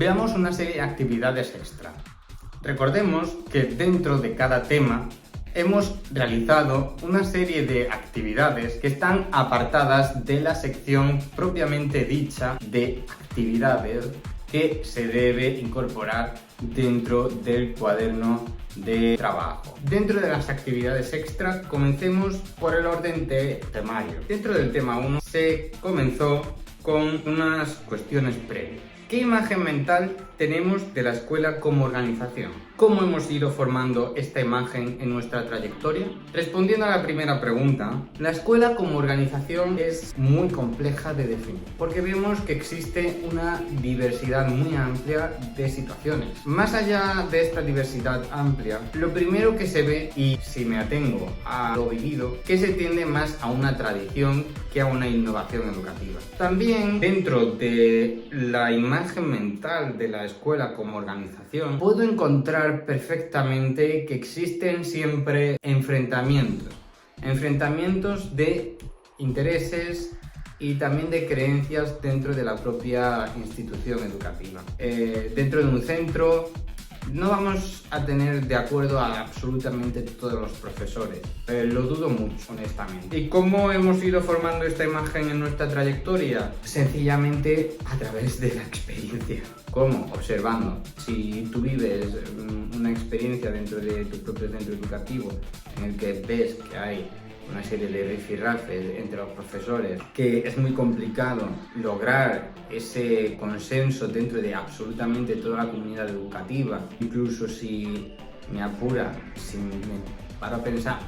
veamos una serie de actividades extra. Recordemos que dentro de cada tema hemos realizado una serie de actividades que están apartadas de la sección propiamente dicha de actividades que se debe incorporar dentro del cuaderno de trabajo. Dentro de las actividades extra, comencemos por el orden de temario. Dentro del tema 1 se comenzó con unas cuestiones previas. ¿Qué imagen mental tenemos de la escuela como organización? ¿Cómo hemos ido formando esta imagen en nuestra trayectoria? Respondiendo a la primera pregunta, la escuela como organización es muy compleja de definir, porque vemos que existe una diversidad muy amplia de situaciones. Más allá de esta diversidad amplia, lo primero que se ve, y si me atengo a lo vivido, que se tiende más a una tradición que a una innovación educativa. También dentro de la imagen mental de la escuela como organización, puedo encontrar perfectamente que existen siempre enfrentamientos de intereses y también de creencias dentro de la propia institución educativa. Dentro de un centro no vamos a tener de acuerdo a absolutamente todos los profesores, lo dudo mucho, honestamente. ¿Y cómo hemos ido formando esta imagen en nuestra trayectoria? Sencillamente a través de la experiencia. ¿Cómo? Observando. Si tú vives una experiencia dentro de tu propio centro educativo en el que ves que hay una serie de rifirrafes entre los profesores, que es muy complicado lograr ese consenso dentro de absolutamente toda la comunidad educativa, incluso si me apura, si me paro a pensar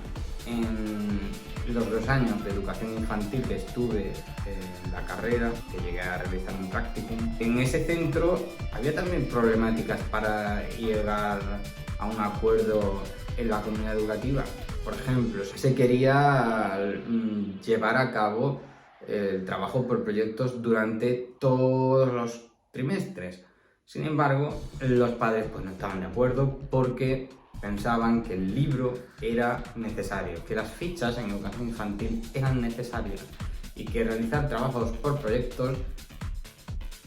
en los 2 años de educación infantil que estuve en la carrera, que llegué a realizar un prácticum. En ese centro había también problemáticas para llegar a un acuerdo en la comunidad educativa. Por ejemplo, se quería llevar a cabo el trabajo por proyectos durante todos los trimestres. Sin embargo, los padres no estaban de acuerdo porque pensaban que el libro era necesario, que las fichas en educación infantil eran necesarias y que realizar trabajos por proyectos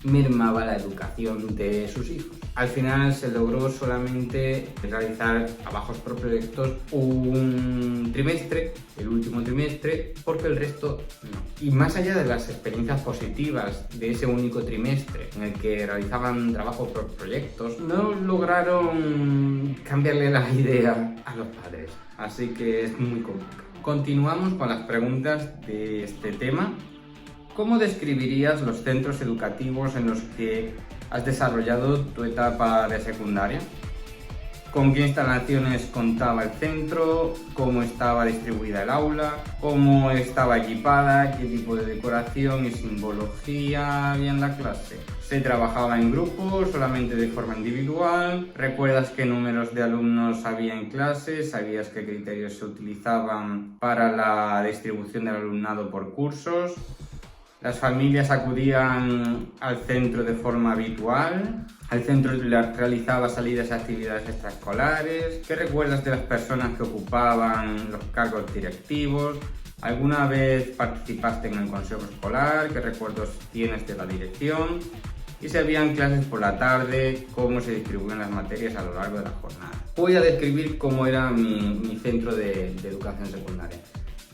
mermaba la educación de sus hijos. Al final se logró solamente realizar trabajos por proyectos un trimestre, el último trimestre, porque el resto no. Y más allá de las experiencias positivas de ese único trimestre en el que realizaban trabajos por proyectos, no lograron cambiarle la idea a los padres. Así que es muy complicado. Continuamos con las preguntas de este tema. ¿Cómo describirías los centros educativos en los que has desarrollado tu etapa de secundaria? ¿Con qué instalaciones contaba el centro? ¿Cómo estaba distribuida el aula? ¿Cómo estaba equipada? ¿Qué tipo de decoración y simbología había en la clase? ¿Se trabajaba en grupo, solamente de forma individual? ¿Recuerdas qué números de alumnos había en clase? ¿Sabías qué criterios se utilizaban para la distribución del alumnado por cursos? ¿Las familias acudían al centro de forma habitual? ¿El centro realizaba salidas y actividades extraescolares? ¿Qué recuerdas de las personas que ocupaban los cargos directivos? ¿Alguna vez participaste en el consejo escolar? ¿Qué recuerdos tienes de la dirección? ¿Y si habían clases por la tarde? ¿Cómo se distribuían las materias a lo largo de la jornada? Voy a describir cómo era mi centro de educación secundaria.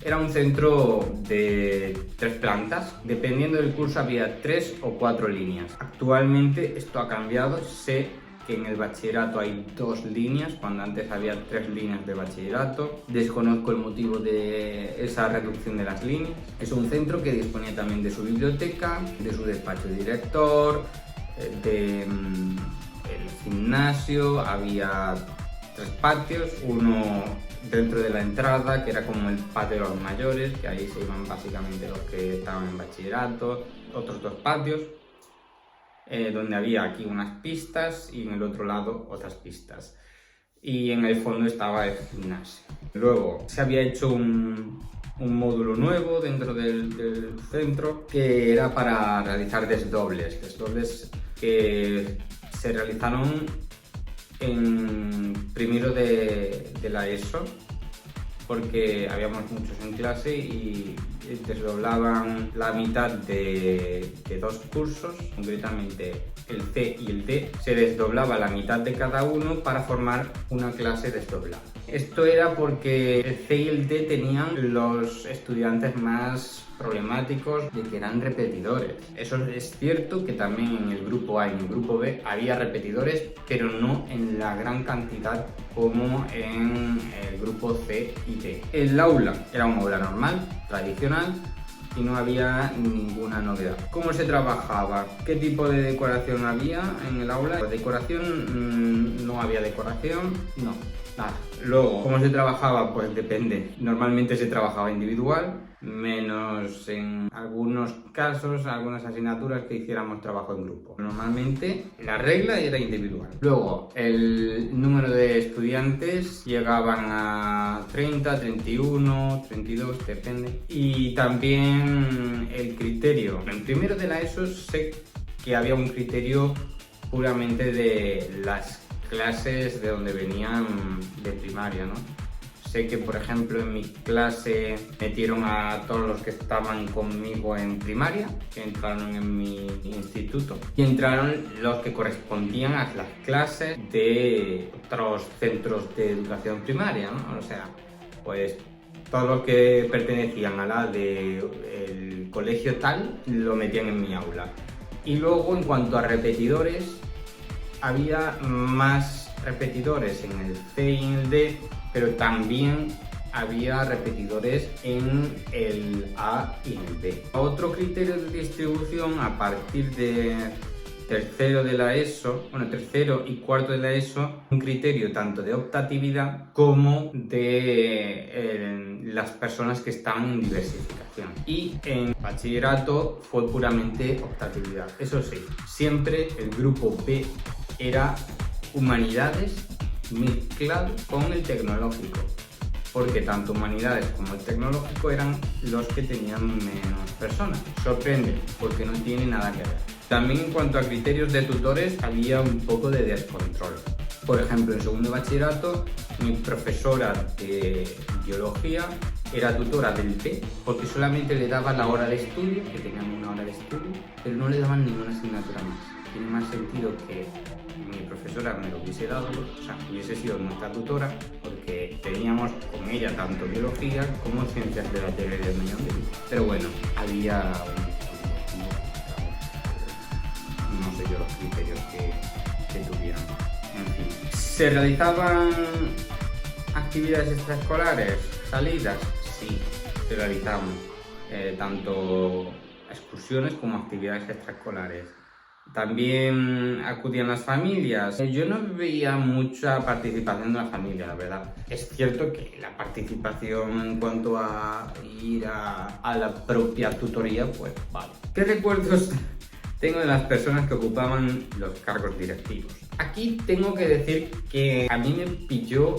Era un centro de 3 plantas, dependiendo del curso había 3 o 4 líneas. Actualmente esto ha cambiado, sé que en el bachillerato hay 2 líneas, cuando antes había 3 líneas de bachillerato. Desconozco el motivo de esa reducción de las líneas. Es un centro que disponía también de su biblioteca, de su despacho de director, del gimnasio, había 3 patios, uno dentro de la entrada, que era como el patio de los mayores, que ahí se iban básicamente los que estaban en bachillerato, otros 2 patios, donde había aquí unas pistas y en el otro lado otras pistas. Y en el fondo estaba el gimnasio. Luego se había hecho un módulo nuevo dentro del centro que era para realizar desdobles que se realizaron en primero de la ESO, porque habíamos muchos en clase y desdoblaban la mitad de dos cursos, concretamente el C y el D, se desdoblaba la mitad de cada uno para formar una clase desdoblada. Esto era porque el C y el D tenían los estudiantes más problemáticos de que eran repetidores. Eso es cierto que también en el grupo A y en el grupo B había repetidores, pero no en la gran cantidad como en el grupo C y D. El aula era un aula normal, tradicional, y no había ninguna novedad. ¿Cómo se trabajaba? ¿Qué tipo de decoración había en el aula? Pues decoración, no había decoración, no, nada. Luego, ¿cómo se trabajaba? Pues depende. Normalmente se trabajaba individual, menos en algunos casos, algunas asignaturas que hiciéramos trabajo en grupo. Normalmente la regla era individual. Luego, el número de estudiantes llegaban a 30, 31, 32, depende. Y también el criterio. En primero de la ESO sé que había un criterio puramente de las clases de donde venían de primaria, ¿no? Sé que, por ejemplo, en mi clase metieron a todos los que estaban conmigo en primaria, que entraron en mi instituto, y entraron los que correspondían a las clases de otros centros de educación primaria, ¿no? O sea, pues todos los que pertenecían a la del colegio tal, lo metían en mi aula. Y luego, en cuanto a repetidores, había más repetidores en el C y en el D, pero también había repetidores en el A y en el B. Otro criterio de distribución a partir de tercero de la ESO, bueno, tercero y cuarto de la ESO, un criterio tanto de optatividad como de las personas que estaban en diversificación. Y en bachillerato fue puramente optatividad. Eso sí, siempre el grupo B era humanidades mezclado con el tecnológico, porque tanto humanidades como el tecnológico eran los que tenían menos personas. Sorprende, porque no tiene nada que ver. También en cuanto a criterios de tutores había un poco de descontrol. Por ejemplo, en segundo de bachillerato, mi profesora de biología era tutora del B, porque solamente le daba la hora de estudio, que tenían una hora de estudio, pero no le daban ninguna asignatura más. Tiene más sentido que mi profesora me lo hubiese dado, o sea, hubiese sido nuestra tutora, porque teníamos con ella tanto biología como ciencias de la Tierra y del medio ambiente. Pero bueno, había no sé yo los criterios que tuvieran. En fin, ¿se realizaban actividades extraescolares? ¿Salidas? Sí, se realizaban tanto excursiones como actividades extraescolares. También acudían las familias. Yo no veía mucha participación de la familia, la verdad. Es cierto que la participación en cuanto a ir a la propia tutoría, pues vale. ¿Qué recuerdos tengo de las personas que ocupaban los cargos directivos? Aquí tengo que decir que a mí me pilló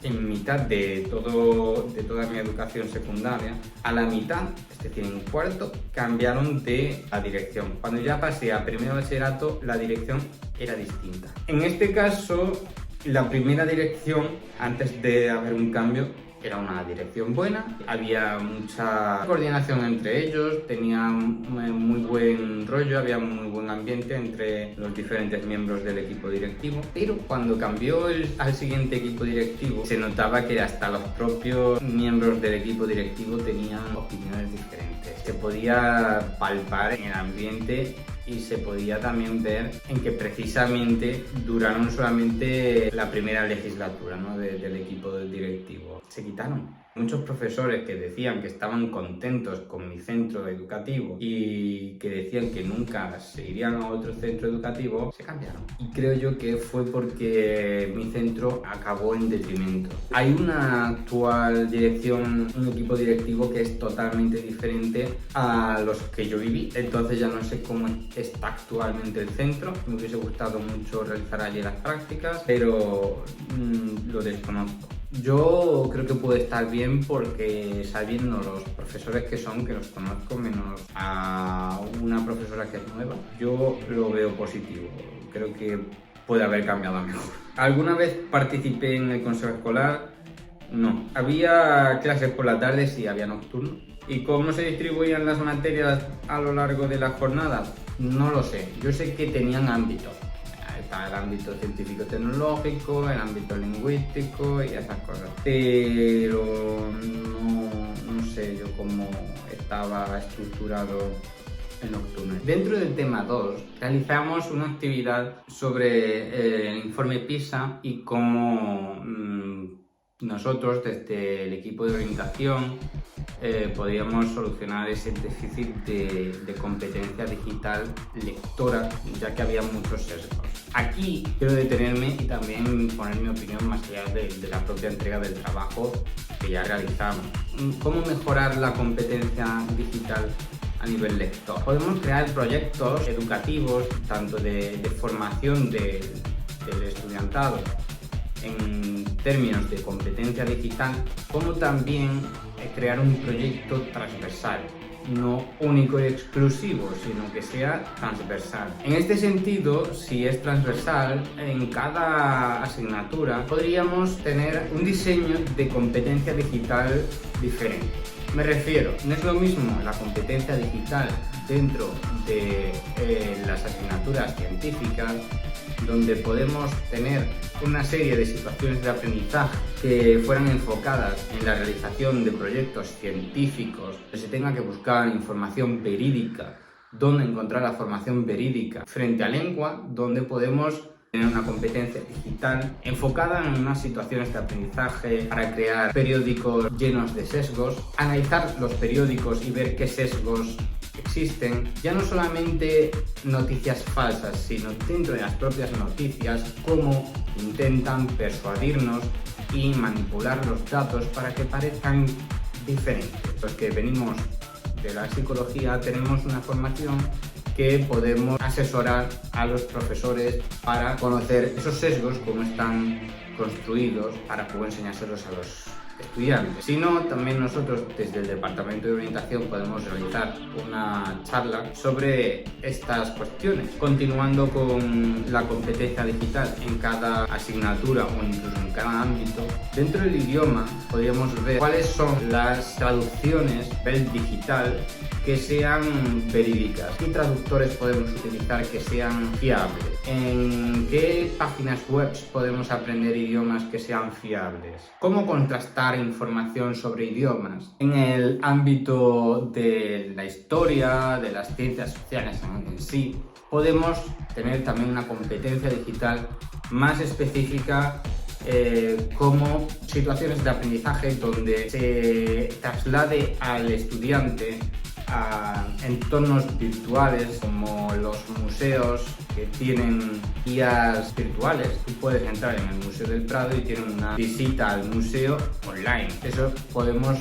en mitad de toda mi educación secundaria. A la mitad, es decir, en cuarto, cambiaron de la dirección. Cuando ya pasé a primero de bachillerato, la dirección era distinta. En este caso, la primera dirección, antes de haber un cambio, era una dirección buena, había mucha coordinación entre ellos, tenían muy buen rollo, había muy buen ambiente entre los diferentes miembros del equipo directivo, pero cuando cambió al siguiente equipo directivo se notaba que hasta los propios miembros del equipo directivo tenían opiniones diferentes. Se podía palpar en el ambiente y se podía también ver en que precisamente duraron solamente la primera legislatura, ¿no? del equipo directivo. Se quitaron. Muchos profesores que decían que estaban contentos con mi centro educativo y que decían que nunca se irían a otro centro educativo, se cambiaron. Y creo yo que fue porque mi centro acabó en detrimento. Hay una actual dirección, un equipo directivo que es totalmente diferente a los que yo viví. Entonces ya no sé cómo está actualmente el centro. Me hubiese gustado mucho realizar allí las prácticas, pero lo desconozco. Yo creo que puede estar bien porque sabiendo los profesores que son, que los conozco, menos a una profesora que es nueva, yo lo veo positivo. Creo que puede haber cambiado a mejor. Alguna vez participé en el consejo escolar, No. Había clases por la tarde, sí, había nocturno. ¿Y cómo se distribuían las materias a lo largo de la jornada? No lo sé. Yo sé que tenían ámbito. Está el ámbito científico-tecnológico, el ámbito lingüístico y esas cosas. Pero no sé yo cómo estaba estructurado el nocturno. Dentro del tema 2, realizamos una actividad sobre el informe PISA y cómo nosotros, desde el equipo de orientación, podríamos solucionar ese déficit de competencia digital lectora, ya que había muchos sesgos. Aquí quiero detenerme y también poner mi opinión más allá de la propia entrega del trabajo que ya realizamos. ¿Cómo mejorar la competencia digital a nivel lector? Podemos crear proyectos educativos, tanto de formación del estudiantado en términos de competencia digital, como también crear un proyecto transversal, no único y exclusivo, sino que sea transversal. En este sentido, si es transversal, en cada asignatura podríamos tener un diseño de competencia digital diferente. Me refiero, no es lo mismo la competencia digital dentro de las asignaturas científicas, donde podemos tener una serie de situaciones de aprendizaje que fueran enfocadas en la realización de proyectos científicos, que se tenga que buscar información verídica, donde encontrar la formación verídica, frente a lengua, donde podemos tener una competencia digital enfocada en unas situaciones de aprendizaje para crear periódicos llenos de sesgos, analizar los periódicos y ver qué sesgos existen, ya no solamente noticias falsas, sino dentro de las propias noticias, cómo intentan persuadirnos y manipular los datos para que parezcan diferentes. Los que venimos de la psicología tenemos una formación que podemos asesorar a los profesores para conocer esos sesgos, cómo están construidos, para poder enseñárselos a los estudiantes. Si no, también nosotros desde el departamento de orientación podemos realizar una charla sobre estas cuestiones, continuando con la competencia digital en cada asignatura o incluso en cada ámbito. Dentro del idioma podríamos ver cuáles son las traducciones del digital que sean verídicas, qué traductores podemos utilizar que sean fiables, en qué páginas web podemos aprender idiomas que sean fiables, cómo contrastar información sobre idiomas en el ámbito de la historia, de las ciencias sociales en sí. Podemos tener también una competencia digital más específica, como situaciones de aprendizaje donde se traslade al estudiante a entornos virtuales como los museos que tienen guías virtuales. Tú puedes entrar en el Museo del Prado y tienen una visita al museo online. Eso podemos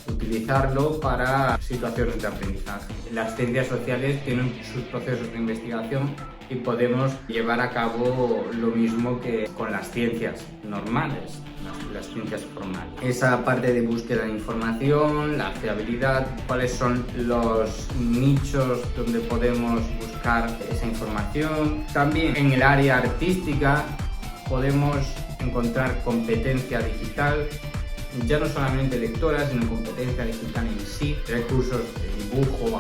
utilizarlo para situaciones de aprendizaje. Las ciencias sociales tienen sus procesos de investigación y podemos llevar a cabo lo mismo que con las ciencias normales, las ciencias formales. Esa parte de búsqueda de información, la fiabilidad, cuáles son los nichos donde podemos buscar esa información. También en el área artística podemos encontrar competencia digital, ya no solamente lectora, sino competencia digital en sí, recursos de dibujo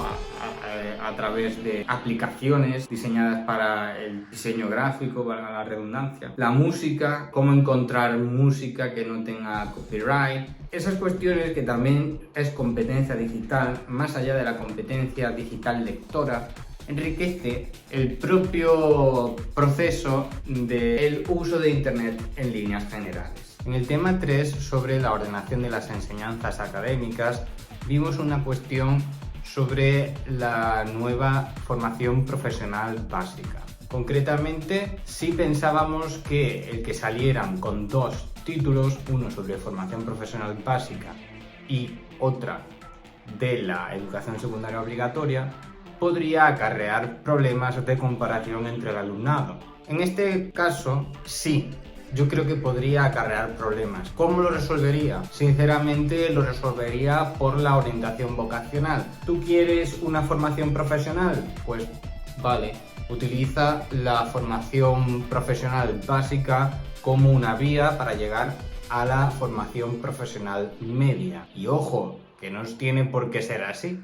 a través de aplicaciones diseñadas para el diseño gráfico, valga la redundancia. La música, cómo encontrar música que no tenga copyright. Esas cuestiones que también es competencia digital, más allá de la competencia digital lectora, enriquece el propio proceso del uso de Internet en líneas generales. En el tema 3, sobre la ordenación de las enseñanzas académicas, vimos una cuestión sobre la nueva formación profesional básica. Concretamente, sí pensábamos que el que salieran con 2 títulos, uno sobre formación profesional básica y otra de la educación secundaria obligatoria, podría acarrear problemas de comparación entre el alumnado. En este caso, sí. Yo creo que podría acarrear problemas. ¿Cómo lo resolvería? Sinceramente lo resolvería por la orientación vocacional. ¿Tú quieres una formación profesional? Pues vale, utiliza la formación profesional básica como una vía para llegar a la formación profesional media. Y ojo, que no tiene por qué ser así,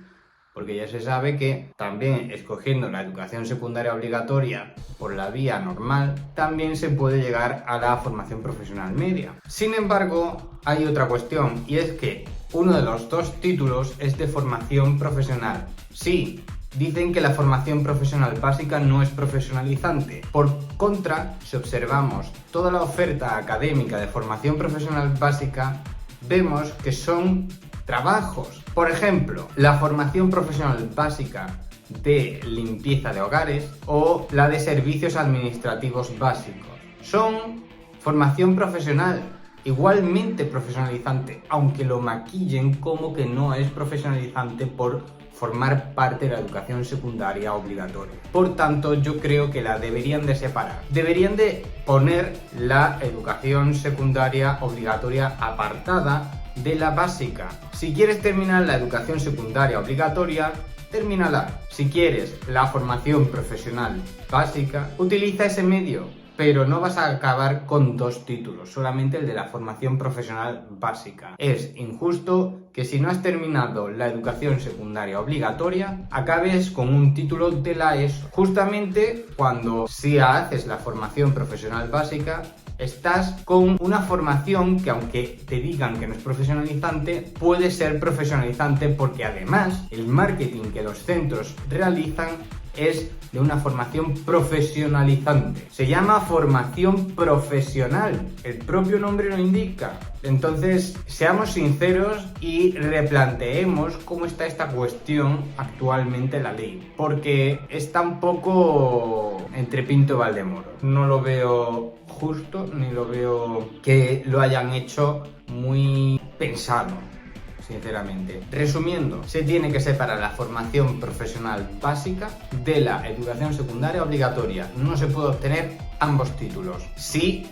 porque ya se sabe que también escogiendo la educación secundaria obligatoria por la vía normal, también se puede llegar a la formación profesional media. Sin embargo, hay otra cuestión, y es que uno de los dos títulos es de formación profesional. Sí, dicen que la formación profesional básica no es profesionalizante. Por contra, si observamos toda la oferta académica de formación profesional básica, vemos que son trabajos. Por ejemplo, la formación profesional básica de limpieza de hogares o la de servicios administrativos básicos. Son formación profesional, igualmente profesionalizante, aunque lo maquillen como que no es profesionalizante por formar parte de la educación secundaria obligatoria. Por tanto, yo creo que la deberían de separar. Deberían de poner la educación secundaria obligatoria apartada de la básica. Si quieres terminar la educación secundaria obligatoria, termínala. Si quieres la formación profesional básica, utiliza ese medio, pero no vas a acabar con dos títulos, solamente el de la formación profesional básica. Es injusto que si no has terminado la educación secundaria obligatoria, acabes con un título de la ESO. Justamente cuando si haces la formación profesional básica, estás con una formación que, aunque te digan que no es profesionalizante, puede ser profesionalizante, porque además el marketing que los centros realizan es de una formación profesionalizante. Se llama formación profesional, el propio nombre lo indica. Entonces, seamos sinceros y replanteemos cómo está esta cuestión actualmente en la ley, porque está un poco entre Pinto y Valdemoro. No lo veo justo, ni lo veo que lo hayan hecho muy pensado, sinceramente. Resumiendo, se tiene que separar la formación profesional básica de la educación secundaria obligatoria. No se puede obtener ambos títulos. Sí,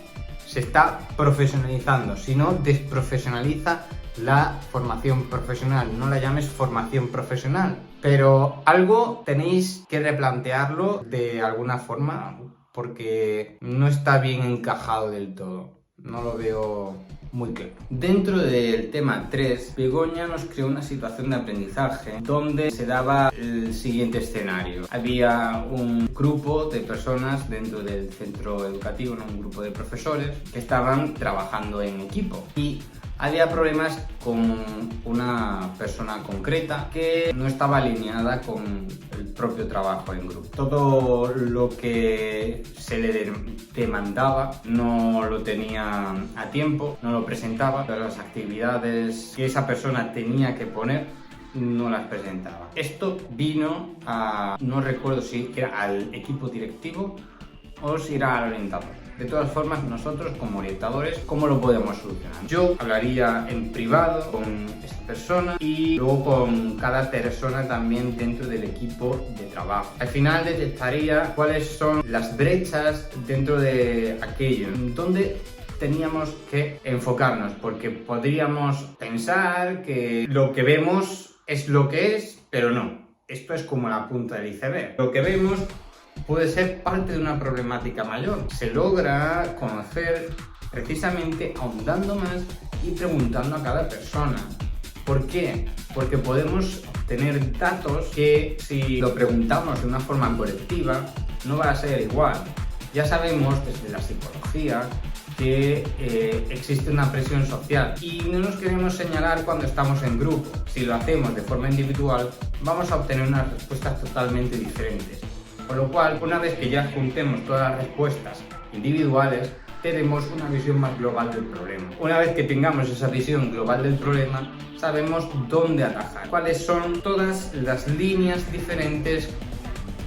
se está profesionalizando, si no, desprofesionaliza la formación profesional. No la llames formación profesional, pero algo tenéis que replantearlo de alguna forma, porque no está bien encajado del todo. No lo veo muy claro. Dentro del tema 3, Begoña nos creó una situación de aprendizaje donde se daba el siguiente escenario. Había un grupo de personas dentro del centro educativo, un grupo de profesores que estaban trabajando en equipo, y había problemas con una persona concreta que no estaba alineada con el propio trabajo en grupo. Todo lo que se le demandaba no lo tenía a tiempo, no lo presentaba. Las actividades que esa persona tenía que poner no las presentaba. Esto vino a, no recuerdo si era al equipo directivo o si era al orientador. De todas formas, nosotros como orientadores, ¿cómo lo podemos solucionar? Yo hablaría en privado con esta persona y luego con cada persona también dentro del equipo de trabajo. Al final detectaría cuáles son las brechas dentro de aquello, donde teníamos que enfocarnos, porque podríamos pensar que lo que vemos es lo que es, pero no. Esto es como la punta del iceberg. Lo que vemos puede ser parte de una problemática mayor. Se logra conocer precisamente ahondando más y preguntando a cada persona. ¿Por qué? Porque podemos obtener datos que, si lo preguntamos de una forma colectiva, no va a ser igual. Ya sabemos desde la psicología que existe una presión social y no nos queremos señalar cuando estamos en grupo. Si lo hacemos de forma individual, vamos a obtener unas respuestas totalmente diferentes. Por lo cual, una vez que ya juntemos todas las respuestas individuales, tenemos una visión más global del problema. Una vez que tengamos esa visión global del problema, sabemos dónde atajar, cuáles son todas las líneas diferentes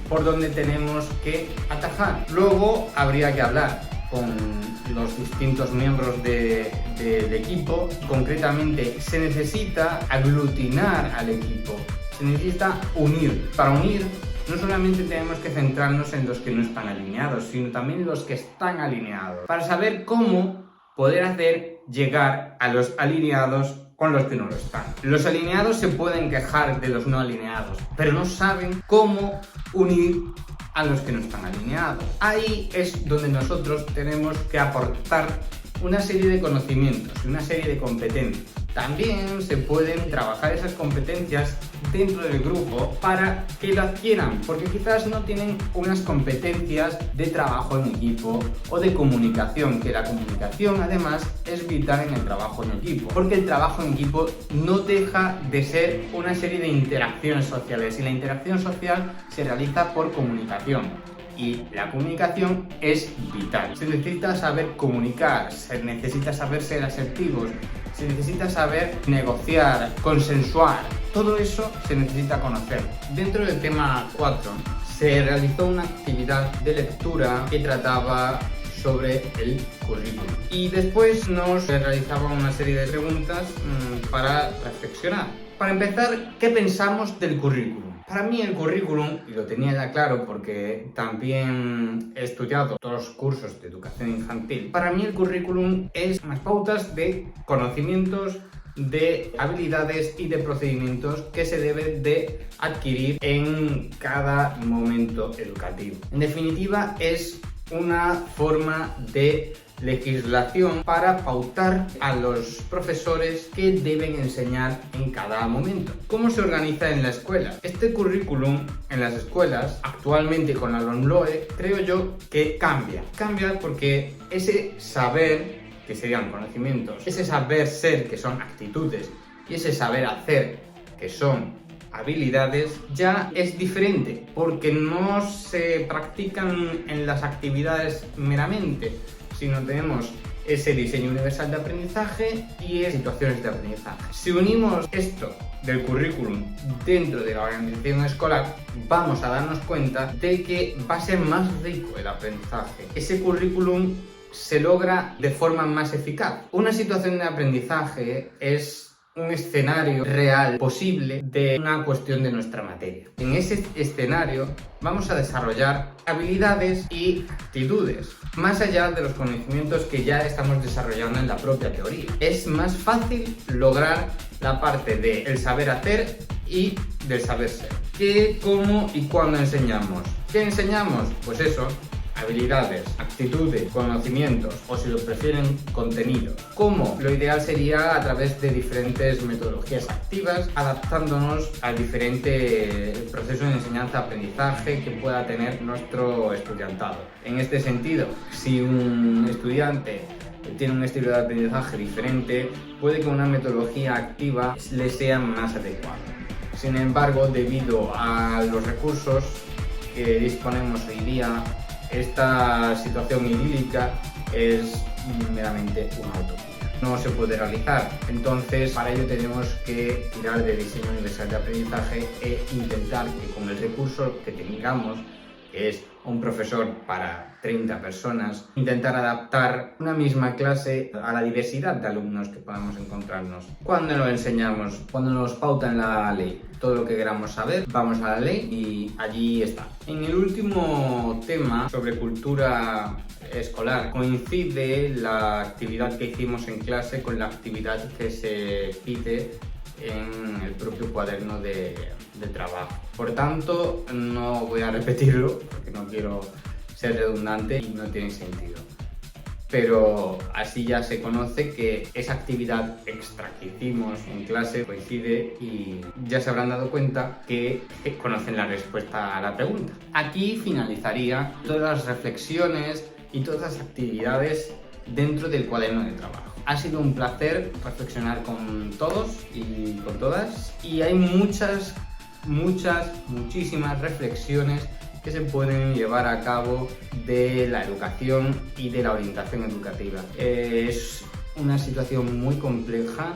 por donde tenemos que atajar. Luego habría que hablar con los distintos miembros del equipo. Concretamente, se necesita aglutinar al equipo, se necesita unir. Para unir, no solamente tenemos que centrarnos en los que no están alineados, sino también en los que están alineados, para saber cómo poder hacer llegar a los alineados con los que no lo están. Los alineados se pueden quejar de los no alineados, pero no saben cómo unir a los que no están alineados. Ahí es donde nosotros tenemos que aportar una serie de conocimientos y una serie de competencias. También se pueden trabajar esas competencias dentro del grupo para que lo adquieran, porque quizás no tienen unas competencias de trabajo en equipo o de comunicación, que la comunicación además es vital en el trabajo en equipo, porque el trabajo en equipo no deja de ser una serie de interacciones sociales y la interacción social se realiza por comunicación. Y la comunicación es vital. Se necesita saber comunicar, se necesita saber ser asertivos, se necesita saber negociar, consensuar. Todo eso se necesita conocer. Dentro del tema 4 se realizó una actividad de lectura que trataba sobre el currículum. Y después nos realizaba una serie de preguntas para reflexionar. Para empezar, ¿qué pensamos del currículum? Para mí el currículum, y lo tenía ya claro porque también he estudiado todos los cursos de educación infantil, para mí el currículum es unas pautas de conocimientos, de habilidades y de procedimientos que se deben de adquirir en cada momento educativo. En definitiva, es una forma de legislación para pautar a los profesores que deben enseñar en cada momento. ¿Cómo se organiza en la escuela? Este currículum en las escuelas, actualmente con la LOMLOE, creo yo que cambia. Cambia porque ese saber, que serían conocimientos, ese saber ser, que son actitudes, y ese saber hacer, que son habilidades, ya es diferente, porque no se practican en las actividades meramente, sino tenemos ese diseño universal de aprendizaje y situaciones de aprendizaje. Si unimos esto del currículum dentro de la organización escolar, vamos a darnos cuenta de que va a ser más rico el aprendizaje. Ese currículum se logra de forma más eficaz. Una situación de aprendizaje es un escenario real posible de una cuestión de nuestra materia. En ese escenario vamos a desarrollar habilidades y actitudes, más allá de los conocimientos que ya estamos desarrollando en la propia teoría. Es más fácil lograr la parte del saber hacer y del saber ser. ¿Qué, cómo y cuándo enseñamos? ¿Qué enseñamos? Pues eso, habilidades, actitudes, conocimientos o, si lo prefieren, contenido. ¿Cómo? Lo ideal sería a través de diferentes metodologías activas, adaptándonos al diferente proceso de enseñanza-aprendizaje que pueda tener nuestro estudiantado. En este sentido, si un estudiante tiene un estilo de aprendizaje diferente, puede que una metodología activa le sea más adecuada. Sin embargo, debido a los recursos que disponemos hoy día, esta situación idílica es meramente una utopía. No se puede realizar. Entonces, para ello tenemos que tirar de diseño universal de aprendizaje e intentar que con el recurso que tengamos, que es un profesor para 30 personas, intentar adaptar una misma clase a la diversidad de alumnos que podamos encontrarnos. ¿Cuándo lo enseñamos? Cuando nos pauta en la ley. Todo lo que queramos saber, vamos a la ley y allí está. En el último tema sobre cultura escolar, coincide la actividad que hicimos en clase con la actividad que se pide en el propio cuaderno de trabajo. Por tanto, no voy a repetirlo porque no quiero ser redundante y no tiene sentido. Pero así ya se conoce que esa actividad extra que hicimos en clase coincide y ya se habrán dado cuenta que conocen la respuesta a la pregunta. Aquí finalizaría todas las reflexiones y todas las actividades dentro del cuaderno de trabajo. Ha sido un placer reflexionar con todos y con todas, y hay muchísimas reflexiones que se pueden llevar a cabo de la educación y de la orientación educativa. Es una situación muy compleja,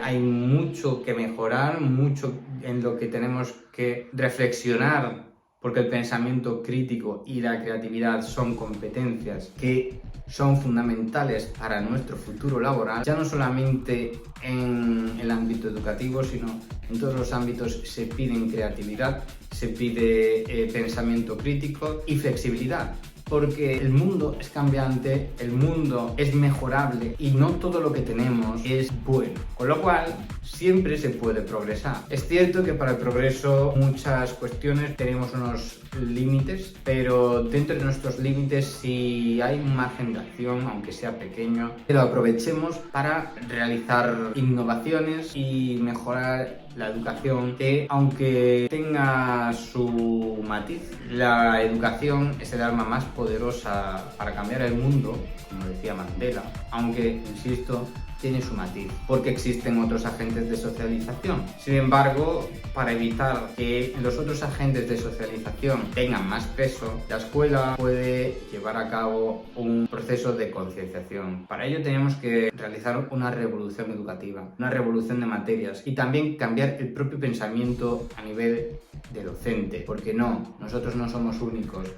hay mucho que mejorar, mucho en lo que tenemos que reflexionar, porque el pensamiento crítico y la creatividad son competencias que son fundamentales para nuestro futuro laboral, ya no solamente en el ámbito educativo, sino en todos los ámbitos se piden creatividad, se pide pensamiento crítico y flexibilidad, porque el mundo es cambiante, el mundo es mejorable y no todo lo que tenemos es bueno, con lo cual siempre se puede progresar. Es cierto que para el progreso muchas cuestiones tenemos unos límites, pero dentro de nuestros límites, si hay un margen de acción, aunque sea pequeño, que lo aprovechemos para realizar innovaciones y mejorar la educación, que aunque tenga su matiz, la educación es el arma más poderosa para cambiar el mundo, como decía Mandela, aunque, insisto, tiene su matiz, porque existen otros agentes de socialización. Sin embargo, para evitar que los otros agentes de socialización tengan más peso, la escuela puede llevar a cabo un proceso de concienciación. Para ello tenemos que realizar una revolución educativa, una revolución de materias y también cambiar el propio pensamiento a nivel de docente, porque nosotros no somos únicos.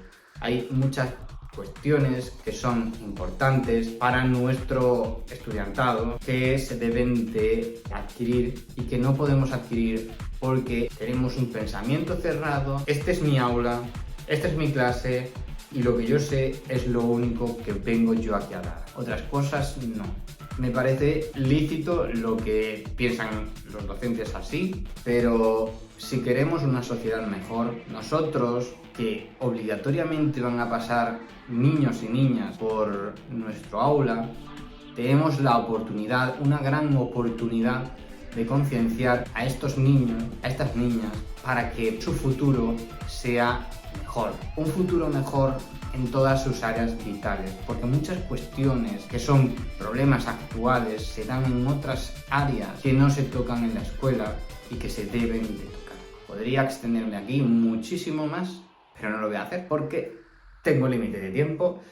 Hay muchas cuestiones que son importantes para nuestro estudiantado que se deben de adquirir y que no podemos adquirir porque tenemos un pensamiento cerrado. Este es mi aula, esta es mi clase y lo que yo sé es lo único que vengo yo aquí a dar. Otras cosas no. Me parece lícito lo que piensan los docentes así, pero si queremos una sociedad mejor, nosotros que obligatoriamente van a pasar niños y niñas por nuestro aula, tenemos la oportunidad, una gran oportunidad de concienciar a estos niños, a estas niñas, para que su futuro sea mejor. Un futuro mejor en todas sus áreas vitales, porque muchas cuestiones que son problemas actuales se dan en otras áreas que no se tocan en la escuela y que se deben de tocar. Podría extenderme aquí muchísimo más, pero no lo voy a hacer porque tengo límite de tiempo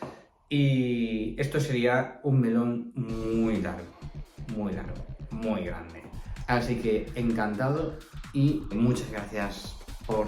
y esto sería un melón muy largo, muy grande. Así que encantado y muchas gracias por